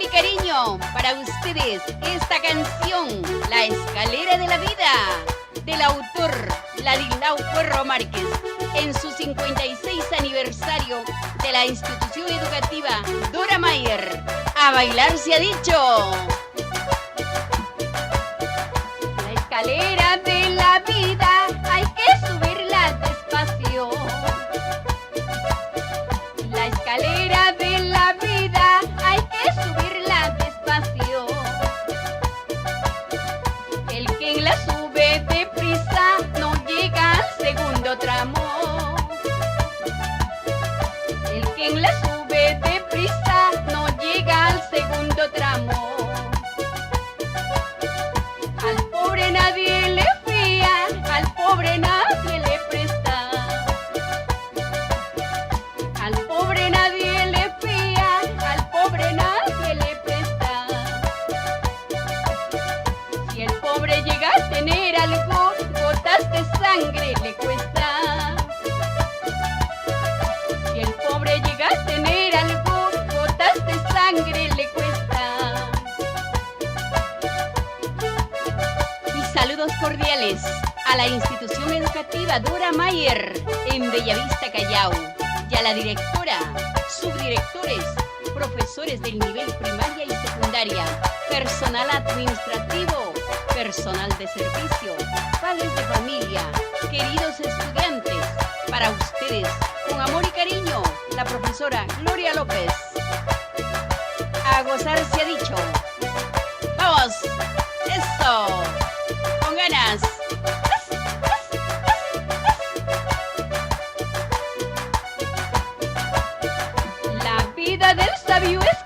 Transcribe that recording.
y cariño para ustedes esta canción, La Escalera de la Vida, del autor Ladislao Puerro Márquez, en su 56 aniversario de la institución educativa Dora Mayer. ¡A bailar se ha dicho! La escalera de la vida hay que subirla despacio. La escalera de la vida hay que subirla despacio. El que la sube deprisa no llega al segundo tramo. El que la sube deprisa no llega al segundo tramo. Al pobre nadie le fía, al pobre nadie le presta. Al pobre nadie le fía, al pobre nadie le presta. Si el pobre llega a tener algo, gotas de sangre le cuesta. Si el pobre llega a tener algo, gotas de sangre le cuesta. Mis saludos cordiales a la institución educativa Dora Mayer en Bellavista, Callao, y a la directora, subdirectores, profesores del nivel primaria y secundaria, personal administrativo, personal de servicio, padres de familia, queridos estudiantes, para ustedes, con amor y cariño, la profesora Gloria López. A gozar se ha dicho. ¡Vamos! ¡Eso! ¡Con ganas! La vida del sabio es